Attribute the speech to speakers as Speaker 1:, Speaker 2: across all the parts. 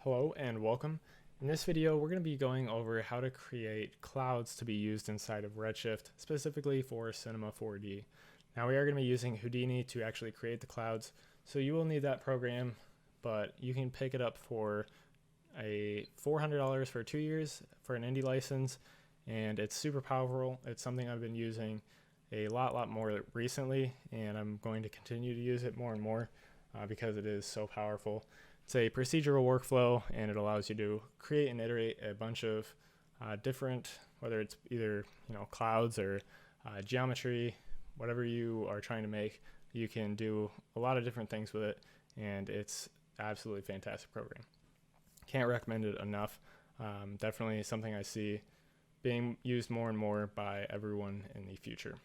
Speaker 1: Hello and welcome. In this video, we're going to be going over how to create clouds to be used inside of Redshift, specifically for Cinema 4D. Now we are going to be using Houdini to actually create the clouds, so you will need that program, but you can pick it up for a $400 for 2 years for an indie license, and it's super powerful. It's something I've been using a lot more recently, and I'm going to continue to use it more and more because it is so powerful. It's a procedural workflow, and it allows you to create and iterate a bunch of different, whether it's either clouds or geometry, whatever you are trying to make. You can do a lot of different things with it, and it's absolutely fantastic program. Can't recommend it enough. Definitely something I see being used more and more by everyone in the future.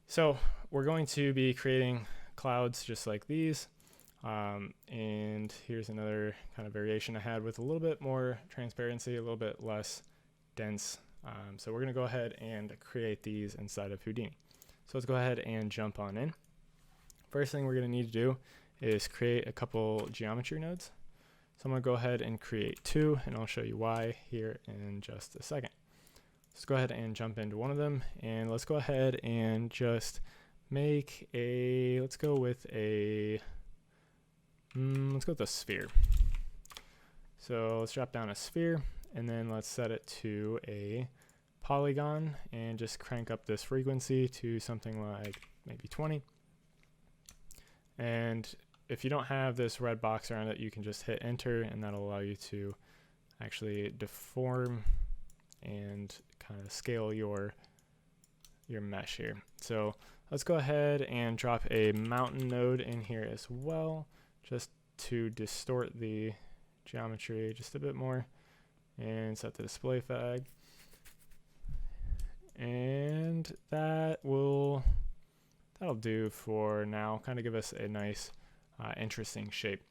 Speaker 1: So we're going to be creating clouds just like these. And here's another kind of variation I had with a little bit more transparency, a little bit less dense. So we're going to go ahead and create these inside of Houdini. So let's go ahead and jump on in. First thing we're going to need to do is create a couple geometry nodes. So I'm going to go ahead and create two, and I'll show you why here in just a second. Let's go ahead and jump into one of them, and let's go ahead and just make a, let's go with a sphere. So let's drop down a sphere, and then let's set it to a polygon and just crank up this frequency to something like maybe 20. And if you don't have this red box around it, you can just hit enter, and that'll allow you to actually deform and kind of scale your mesh here. So let's go ahead and drop a mountain node in here as well, just to distort the geometry just a bit more, and set the display flag. And that'll do for now, kind of give us a nice interesting shape.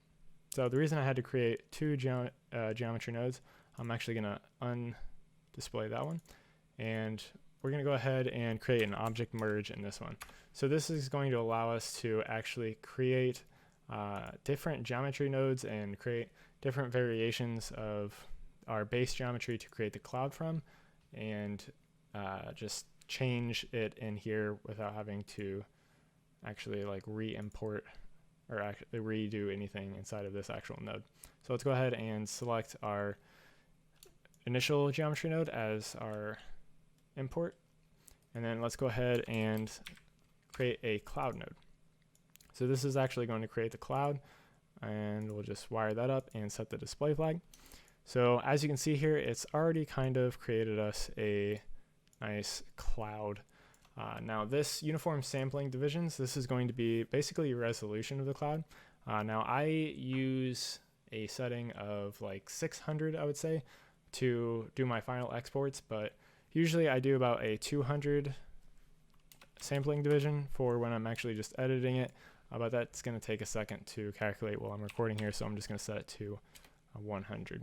Speaker 1: So the reason I had to create two geometry nodes, I'm actually going to undisplay that one, and we're going to go ahead and create an object merge in this one. So this is going to allow us to actually create different geometry nodes and create different variations of our base geometry to create the cloud from, and just change it in here without having to actually like re-import or actually redo anything inside of this actual node. So let's go ahead and select our initial geometry node as our import, and then let's go ahead and create a cloud node. So this is actually going to create the cloud, and we'll just wire that up and set the display flag. So as you can see here, it's already kind of created us a nice cloud. Now this uniform sampling divisions, this is going to be basically resolution of the cloud. Now I use a setting of like 600, I would say, to do my final exports, but usually I do about a 200 sampling division for when I'm actually just editing it. But that's going to take a second to calculate while I'm recording here, so I'm just going to set it to 100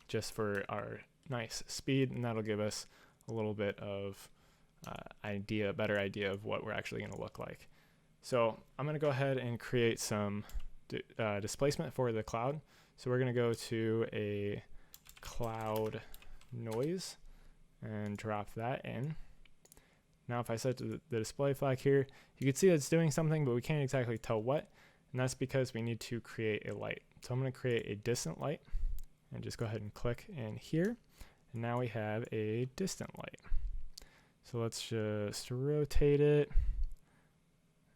Speaker 1: just for our nice speed, and that'll give us a little bit of better idea of what we're actually going to look like. So I'm going to go ahead and create some displacement for the cloud. So we're going to go to a cloud noise and drop that in. Now if I set the display flag here, you can see it's doing something, but we can't exactly tell what, and that's because we need to create a light. So I'm going to create a distant light, and just go ahead and click in here, and now we have a distant light. So let's just rotate it,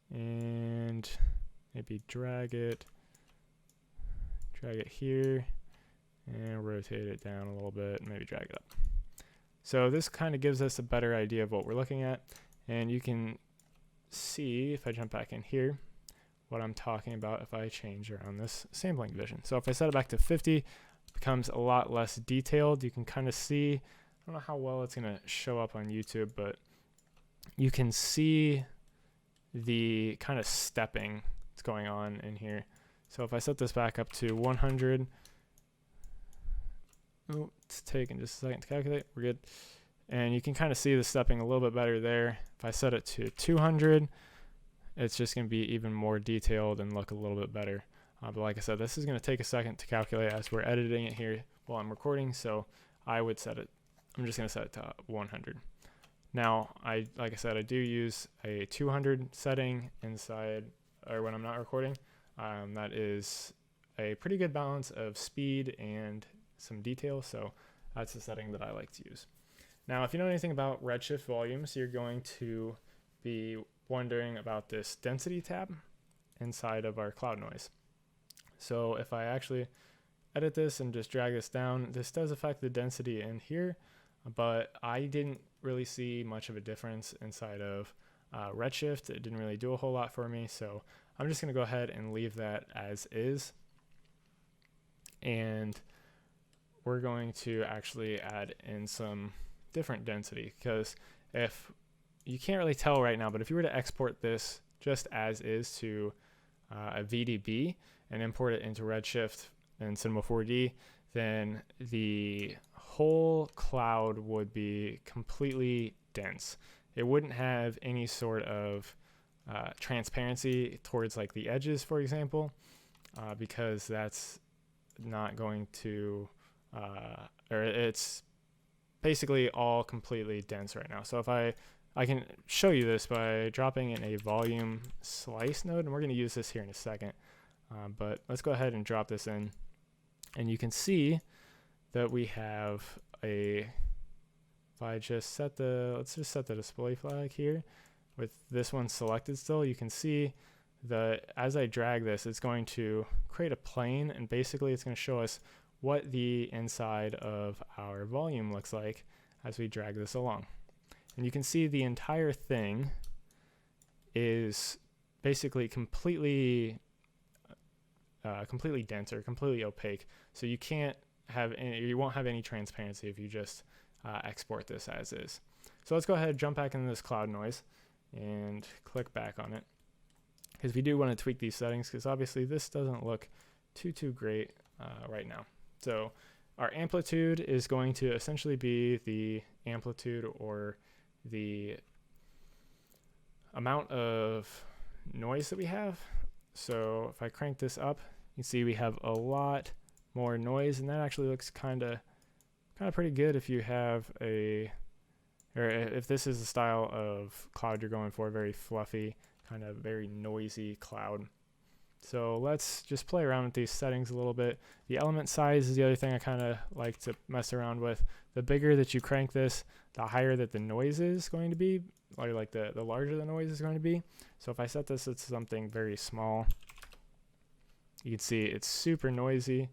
Speaker 1: and maybe drag it here, and rotate it down a little bit, and maybe drag it up. So this kind of gives us a better idea of what we're looking at, and you can see, if I jump back in here, what I'm talking about if I change around this sampling division. So if I set it back to 50, it becomes a lot less detailed. You can kind of see, I don't know how well it's going to show up on YouTube, but you can see the kind of stepping that's going on in here. So if I set this back up to 100, it's taking just a second to calculate. We're good. And you can kind of see the stepping a little bit better there. If I set it to 200, it's just going to be even more detailed and look a little bit better. But like I said, this is going to take a second to calculate as we're editing it here while I'm recording. So I would set it, I'm just going to set it to 100. Now, like I said, I do use a 200 setting inside, or when I'm not recording. That is a pretty good balance of speed and some detail. So that's the setting that I like to use. Now, if you know anything about Redshift volumes, you're going to be wondering about this density tab inside of our cloud noise. So if I actually edit this and just drag this down, this does affect the density in here, but I didn't really see much of a difference inside of Redshift. It didn't really do a whole lot for me, so I'm just going to go ahead and leave that as is. And we're going to actually add in some different density, because if you can't really tell right now, but if you were to export this just as is to a VDB and import it into Redshift and Cinema 4D, then the whole cloud would be completely dense. It wouldn't have any sort of transparency towards like the edges, for example, because that's not going to, or it's basically all completely dense right now. So if I can show you this by dropping in a volume slice node, and we're going to use this here in a second. But let's go ahead and drop this in, and you can see that we have a, if I just set the, let's just set the display flag here with this one selected still, you can see that as I drag this, it's going to create a plane, and basically it's going to show us what the inside of our volume looks like as we drag this along. And you can see the entire thing is basically completely dense or completely opaque. So you can't have any, you won't have any transparency if you just export this as is. So let's go ahead and jump back into this cloud noise and click back on it, because we do want to tweak these settings, because obviously this doesn't look too great right now. So our amplitude is going to essentially be the amplitude or the amount of noise that we have. So if I crank this up, you can see we have a lot more noise, and that actually looks kind of pretty good if you have a, or if this is the style of cloud you're going for, very fluffy, kind of very noisy cloud. So let's just play around with these settings a little bit. The element size is the other thing I kind of like to mess around with. The bigger that you crank this, the higher that the noise is going to be, or like the larger the noise is going to be. So if I set this at something very small, you can see it's super noisy,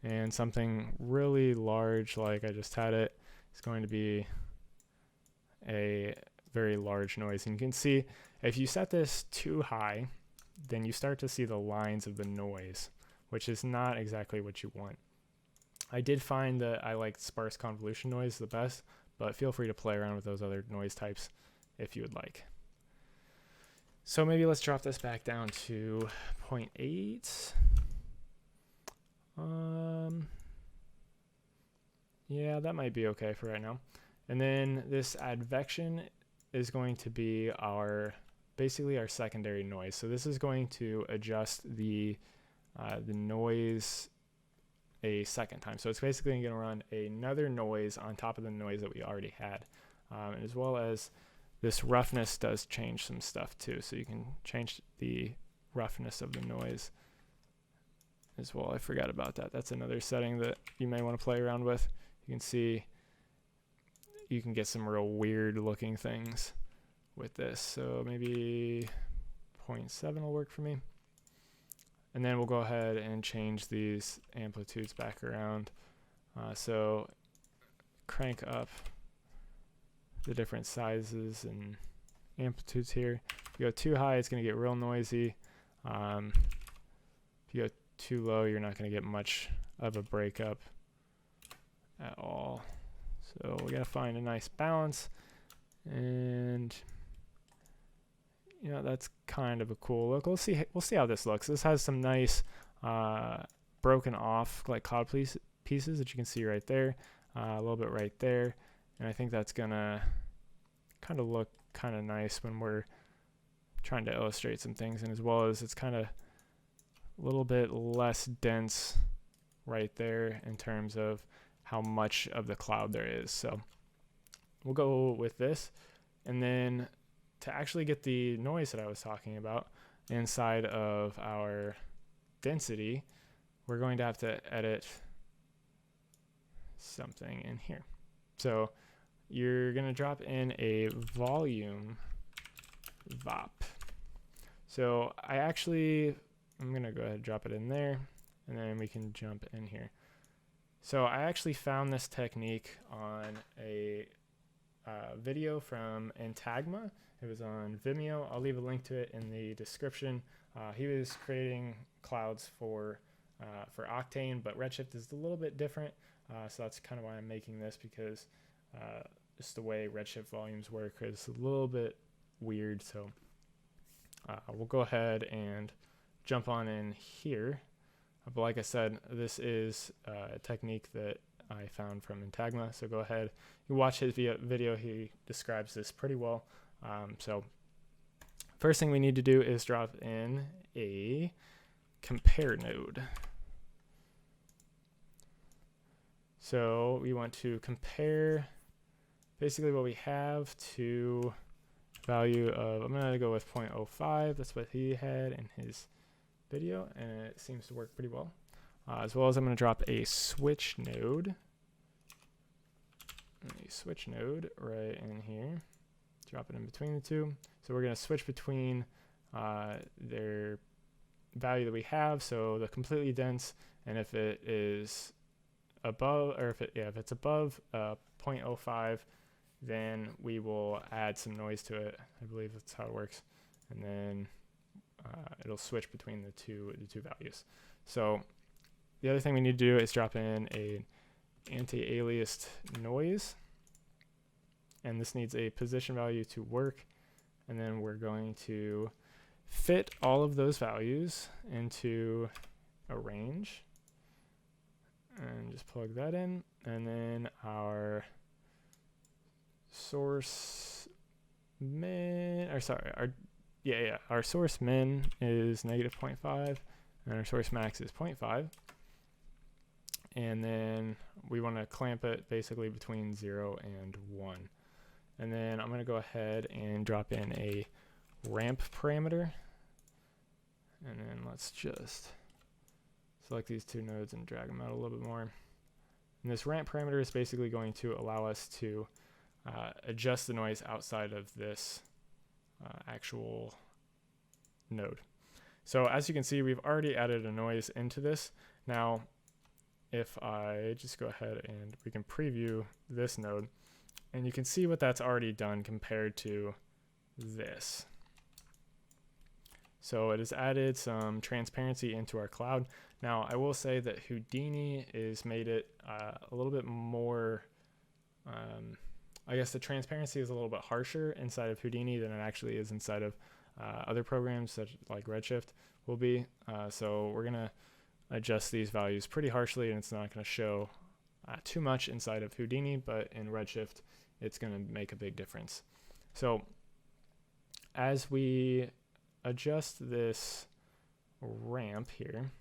Speaker 1: and something really large like I just had it is going to be a very large noise. And you can see if you set this too high, then you start to see the lines of the noise, which is not exactly what you want. I did find that I like sparse convolution noise the best, but feel free to play around with those other noise types if you would like. So maybe let's drop this back down to 0.8. Yeah, that might be okay for right now. And then this advection is going to be our basically our secondary noise. So this is going to adjust the noise a second time. So it's basically going to run another noise on top of the noise that we already had, as well as this roughness does change some stuff too. So you can change the roughness of the noise as well. I forgot about that. That's another setting that you may want to play around with. You can see you can get some real weird looking things with this. So maybe 0.7 will work for me. And then we'll go ahead and change these amplitudes back around. So crank up the different sizes and amplitudes here. If you go too high, it's going to get real noisy. If you go too low, you're not going to get much of a breakup at all. So we got to find a nice balance, and you know, that's kind of a cool look. We'll see how this looks. This has some nice broken off like cloud pieces that you can see right there, a little bit right there, and I think that's gonna kind of look kind of nice when we're trying to illustrate some things, and as well as it's kind of a little bit less dense right there in terms of how much of the cloud there is. So we'll go with this. And then to actually get the noise that I was talking about inside of our density, we're going to have to edit something in here. So you're going to drop in a volume VOP. So I'm going to go ahead and drop it in there, and then we can jump in here. So I actually found this technique on a video from Entagma. It was on Vimeo. I'll leave a link to it in the description. He was creating clouds for Octane, but Redshift is a little bit different. So that's kind of why I'm making this, because just the way Redshift volumes work is a little bit weird. So we'll go ahead and jump on in here. But like I said, this is a technique that I found from Entagma. So go ahead, you watch his video. He describes this pretty well. So first thing we need to do is drop in a compare node. So we want to compare basically what we have to value of, I'm going to go with 0.05. That's what he had in his video, and it seems to work pretty well. As well as I'm going to drop a switch node. Right in here. Drop it in between the two. So we're going to switch between their value that we have, so the completely dense, and if it is above, or if it's above 0.05, then we will add some noise to it. I believe that's how it works, and then it'll switch between the two values. So the other thing we need to do is drop in a anti-aliased noise, and this needs a position value to work, and then we're going to fit all of those values into a range and just plug that in, and then our source min, or sorry, our source min is -0.5 and our source max is 0.5, and then we want to clamp it basically between 0 and 1. And then I'm going to go ahead and drop in a ramp parameter, and then let's just select these two nodes and drag them out a little bit more. And this ramp parameter is basically going to allow us to adjust the noise outside of this actual node. So as you can see, we've already added a noise into this. Now, if I just go ahead and we can preview this node, and you can see what that's already done compared to this. So it has added some transparency into our cloud. Now, I will say that Houdini has made it a little bit more, I guess the transparency is a little bit harsher inside of Houdini than it actually is inside of other programs such like Redshift will be. So we're going to adjust these values pretty harshly, and it's not going to show too much inside of Houdini, but in Redshift, it's going to make a big difference. So as we adjust this ramp here,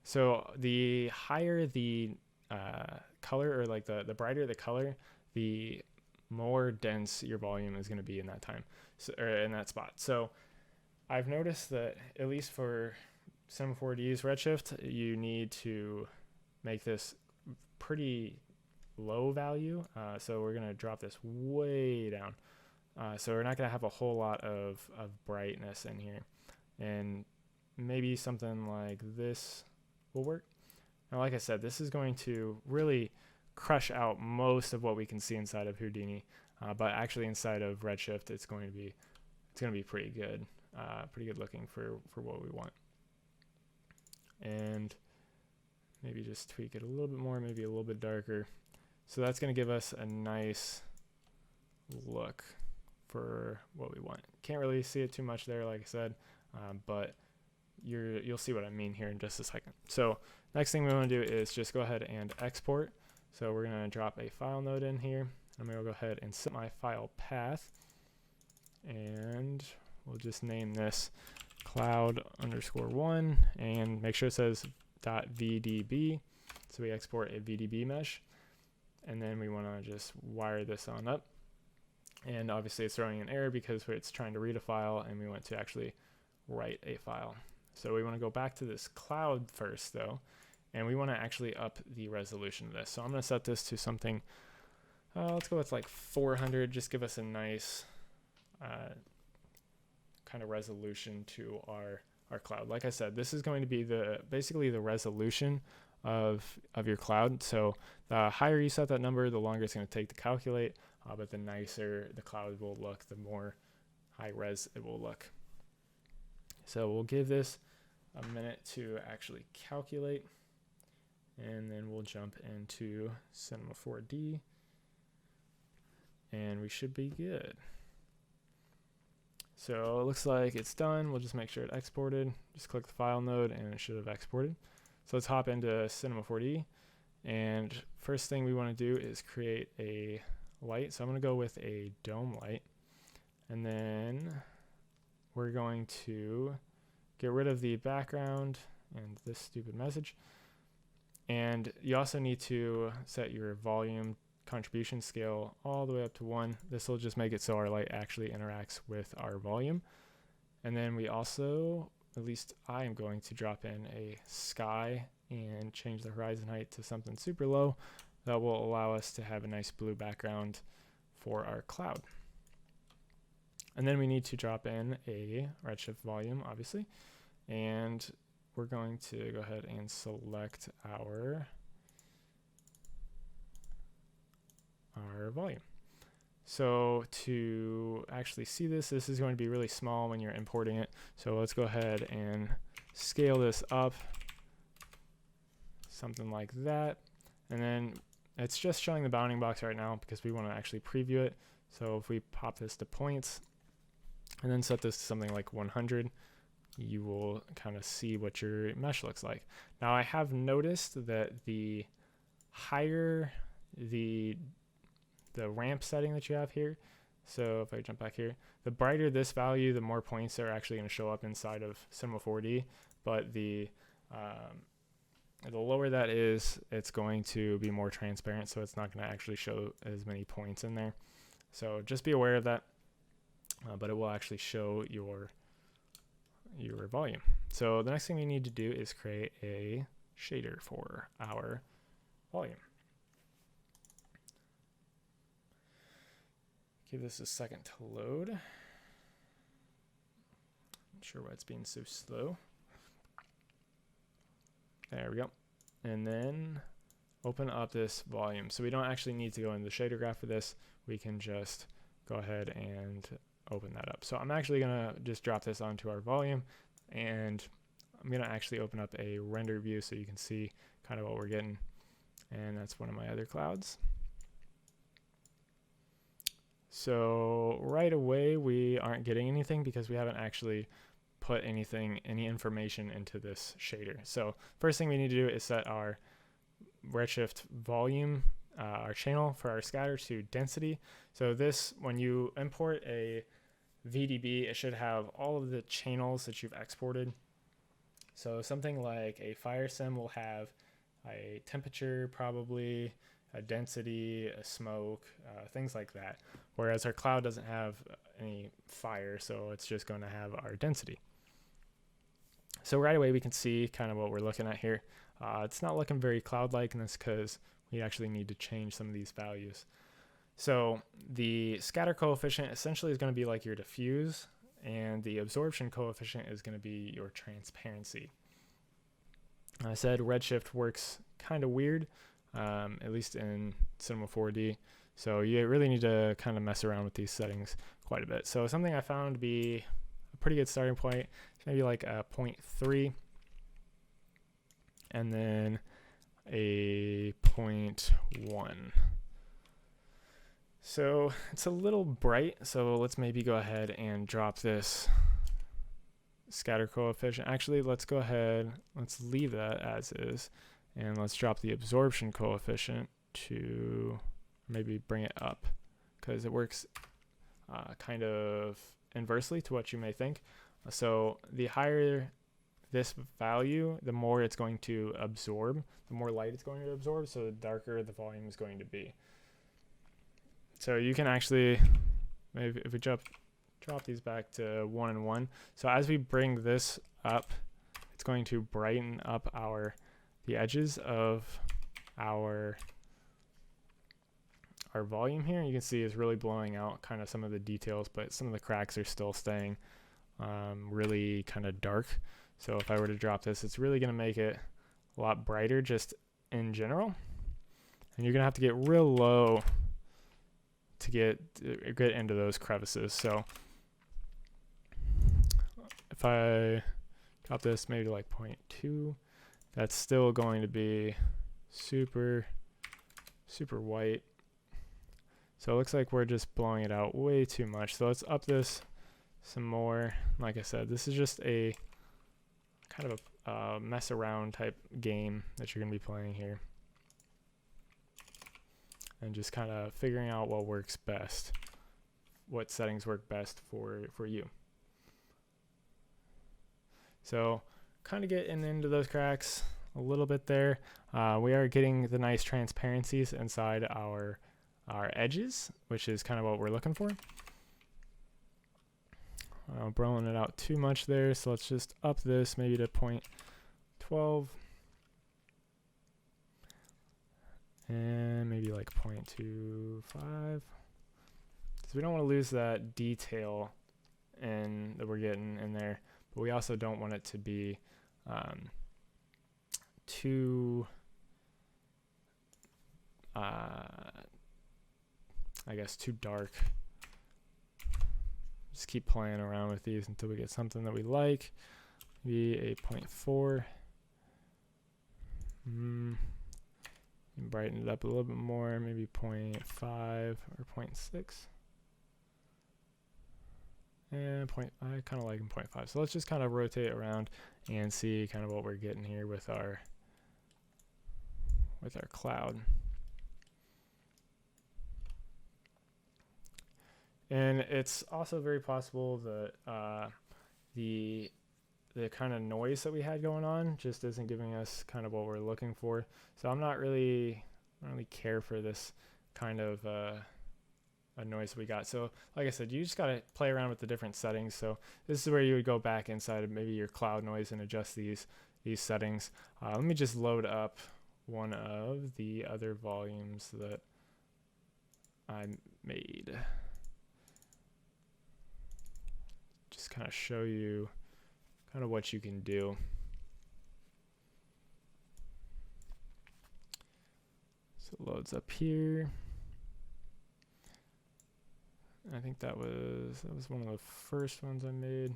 Speaker 1: so the higher the color, or like the brighter the color, the more dense your volume is going to be in that time, or in that spot. So I've noticed that at least for some 4D's Redshift, you need to make this pretty low value. So we're going to drop this way down. So we're not going to have a whole lot of brightness in here. And maybe something like this will work. Now, like I said, this is going to really crush out most of what we can see inside of Houdini. But actually inside of Redshift, it's going to be pretty good looking for what we want. And maybe just tweak it a little bit more, maybe a little bit darker. So that's going to give us a nice look for what we want. Can't really see it too much there, like I said, but you'll see what I mean here in just a second. So next thing we want to do is just go ahead and export. So we're going to drop a file node in here. I'm going to go ahead and set my file path, and we'll just name this cloud_1 and make sure it says .vdb. So we export a VDB mesh, and then we want to just wire this on up. And obviously it's throwing an error because it's trying to read a file and we want to actually write a file. So we want to go back to this cloud first though, and we want to actually up the resolution of this. So I'm going to set this to something, let's go with like 400, just give us a nice kind of resolution to our cloud. Like I said, this is going to be basically the resolution of your cloud. So the higher you set that number, the longer it's going to take to calculate, but the nicer the cloud will look, the more high res it will look. So we'll give this a minute to actually calculate, and then we'll jump into Cinema 4D, and we should be good. So it looks like it's done. We'll just make sure it exported. Just click the file node and it should have exported. So let's hop into Cinema 4D, and first thing we want to do is create a light. So I'm going to go with a dome light, and then we're going to get rid of the background and this stupid message. And you also need to set your volume contribution scale all the way up to 1. This will just make it so our light actually interacts with our volume. And then we also, at least I am going to drop in a sky and change the horizon height to something super low. That will allow us to have a nice blue background for our cloud. And then we need to drop in a Redshift volume, obviously. And we're going to go ahead and select our volume. So to actually see this is going to be really small when you're importing it. So let's go ahead and scale this up, something like that. And then it's just showing the bounding box right now because we want to actually preview it. So if we pop this to points and then set this to something like 100, you will kind of see what your mesh looks like. Now I have noticed that the higher the ramp setting that you have here, so if I jump back here, the brighter this value, the more points are actually going to show up inside of Cinema 4D, but the lower that is, it's going to be more transparent, so it's not going to actually show as many points in there. So just be aware of that, but it will actually show your volume. So the next thing we need to do is create a shader for our volume. Give this a second to load. Not sure why it's being so slow. There we go. And then open up this volume. So we don't actually need to go into the shader graph for this. We can just go ahead and open that up. So I'm actually gonna just drop this onto our volume, and I'm gonna actually open up a render view so you can see kind of what we're getting. And that's one of my other clouds. So right away we aren't getting anything because we haven't actually put any information into this shader. So first thing we need to do is set our Redshift volume, our channel for our scatter, to density. So this, when you import a VDB, it should have all of the channels that you've exported. So something like a fire sim will have a temperature, probably a density, a smoke, things like that. Whereas our cloud doesn't have any fire, so it's just going to have our density. So right away we can see kind of what we're looking at here. It's not looking very cloud-like, and that's because we actually need to change some of these values. So the scatter coefficient essentially is going to be like your diffuse, and the absorption coefficient is going to be your transparency. I said Redshift works kind of weird, at least in Cinema 4D. So you really need to kind of mess around with these settings quite a bit. So something I found to be a pretty good starting point is maybe like a 0.3, and then a 0.1. So it's a little bright, so let's maybe go ahead and drop this scatter coefficient. Actually, let's go ahead, let's leave that as is, and let's drop the absorption coefficient to maybe bring it up, because it works kind of inversely to what you may think. So the higher this value, the more it's going to absorb, the more light it's going to absorb, so the darker the volume is going to be. So you can actually, maybe if we drop these back to 1 and 1. So as we bring this up, it's going to brighten up the edges of our volume here. You can see it's really blowing out kind of some of the details, but some of the cracks are still staying really kind of dark. So if I were to drop this, it's really going to make it a lot brighter just in general. And you're going to have to get real low to get into those crevices. So if I drop this maybe to like 0.2, that's still going to be super white. So it looks like we're just blowing it out way too much. So let's up this some more. Like I said, this is just a kind of a mess around type game that you're going to be playing here. And just kind of figuring out what works best, what settings work best for you. So kind of getting into those cracks a little bit there. We are getting the nice transparencies inside our edges, which is kind of what we're looking for. Blowing it out too much there, so let's just up this maybe to 0.12 and maybe like 0.25, because we don't want to lose that detail that we're getting in there, but we also don't want it to be too I guess too dark. Just keep playing around with these until we get something that we like. Maybe a 0.4. Brighten it up a little bit more, maybe 0.5 or 0.6. And I kind of like 0.5. So let's just kind of rotate around and see kind of what we're getting here with our cloud. And it's also very possible that the kind of noise that we had going on just isn't giving us kind of what we're looking for. So I don't really care for this kind of a noise we got. So like I said, you just got to play around with the different settings. So this is where you would go back inside of maybe your cloud noise and adjust these settings. Let me just load up one of the other volumes that I made. Just kind of show you kind of what you can do. So it loads up here. I think that was one of the first ones I made.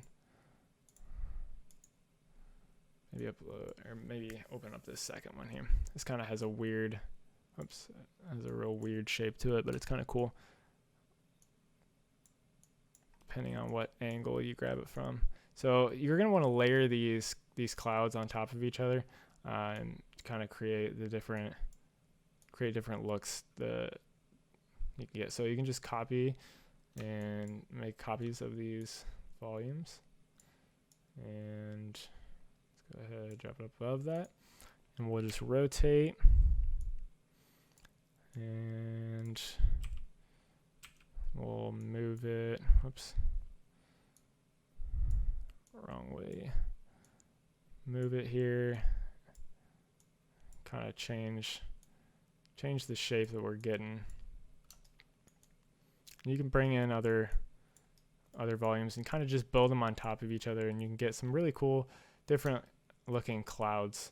Speaker 1: Maybe upload, or maybe open up this second one here. This kind of has a weird, has a real weird shape to it, but it's kind of cool, depending on what angle you grab it from. So you're going to want to layer these clouds on top of each other and kind of create different looks that you can get. So you can just copy and make copies of these volumes, and let's go ahead and drop it above that, and we'll just rotate and we'll move it. Whoops, wrong way. Move it here, kind of change the shape that we're getting. You can bring in other volumes and kind of just build them on top of each other, and you can get some really cool different looking clouds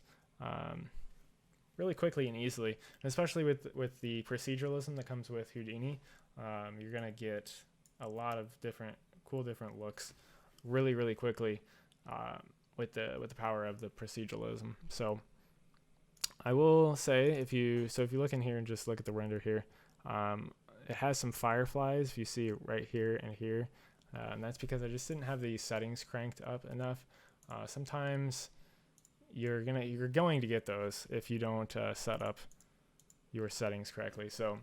Speaker 1: really quickly and easily. And especially with the proceduralism that comes with Houdini, you're gonna get a lot of different looks really quickly with the power of the proceduralism. So I will say, if you look in here and just look at the render here, it has some fireflies, if you see right here and here, and that's because I just didn't have the settings cranked up enough. Sometimes you're going to get those if you don't set up your settings correctly. So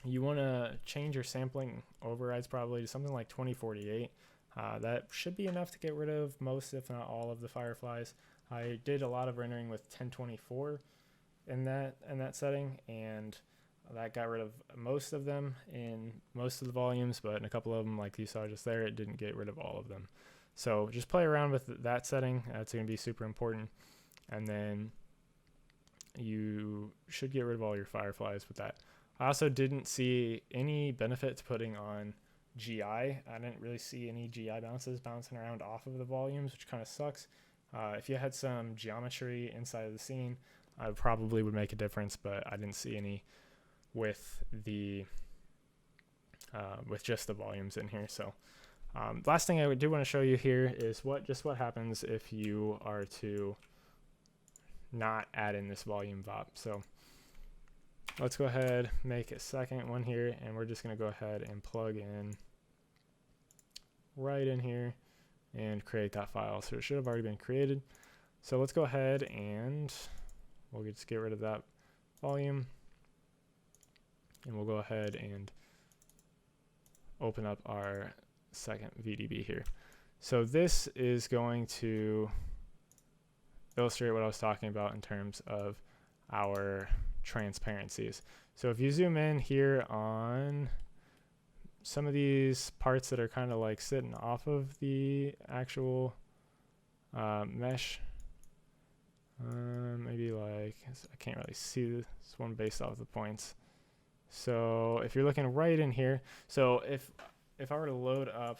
Speaker 1: you want to change your sampling overrides probably to something like 2048. That should be enough to get rid of most, if not all, of the fireflies. I did a lot of rendering with 1024 in that setting, and that got rid of most of them in most of the volumes, but in a couple of them, like you saw just there, it didn't get rid of all of them. So just play around with that setting. That's going to be super important. And then you should get rid of all your fireflies with that. I also didn't see any benefit to putting on GI. I didn't really see any GI bounces bouncing around off of the volumes, which kind of sucks. If you had some geometry inside of the scene, I probably would make a difference, but I didn't see any with the with just the volumes in here. So last thing I do want to show you here is what happens if you are to not add in this volume VOP. So let's go ahead, make a second one here, and we're just going to go ahead and plug in right in here and create that file. So it should have already been created. So let's go ahead and we'll just get rid of that volume, and we'll go ahead and open up our second VDB here. So this is going to illustrate what I was talking about in terms of our transparencies. So if you zoom in here on some of these parts that are kind of like sitting off of the actual mesh, maybe like, I can't really see this one based off the points. So if you're looking right in here, so if I were to load up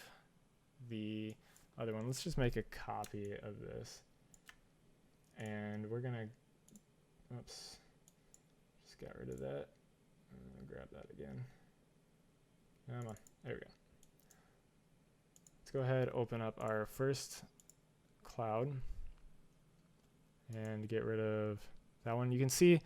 Speaker 1: the other one, let's just make a copy of this, and we're gonna, oops, just got rid of that. Grab that again. Come on, there we go. Let's go ahead, open up our first cloud and get rid of that one. You can see,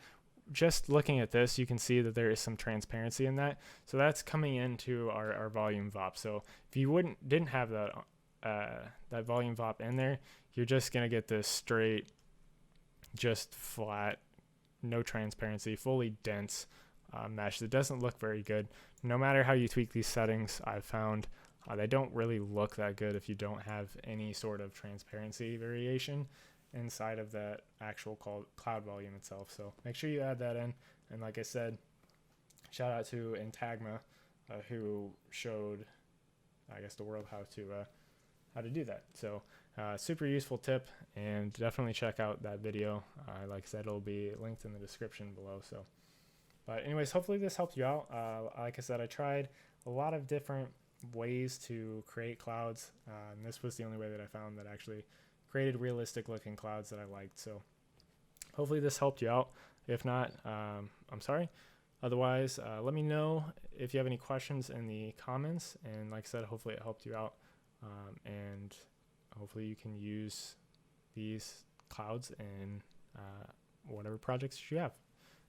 Speaker 1: just looking at this, you can see that there is some transparency in that. So that's coming into our volume VOP. So if you didn't have that that volume VOP in there, you're just gonna get this straight, just flat, no transparency, fully dense mesh that doesn't look very good. No matter how you tweak these settings, I've found they don't really look that good if you don't have any sort of transparency variation inside of that actual cloud volume itself. So make sure you add that in. And like I said, shout out to Entagma, who showed, I guess, the world how to do that. So super useful tip, and definitely check out that video. Like I said, it'll be linked in the description below. So, but anyways, hopefully this helped you out. Like I said, I tried a lot of different ways to create clouds, and this was the only way that I found that actually created realistic looking clouds that I liked. So hopefully this helped you out. If not, I'm sorry. Otherwise, let me know if you have any questions in the comments, and like I said, hopefully it helped you out, and hopefully you can use these clouds in whatever projects you have.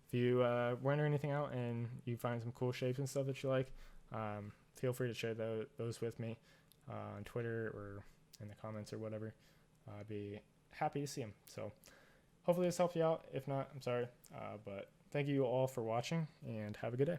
Speaker 1: If you render anything out and you find some cool shapes and stuff that you like, feel free to share those with me on Twitter or in the comments or whatever. I'd be happy to see them. So hopefully this helped you out. If not, I'm sorry. But thank you all for watching, and have a good day.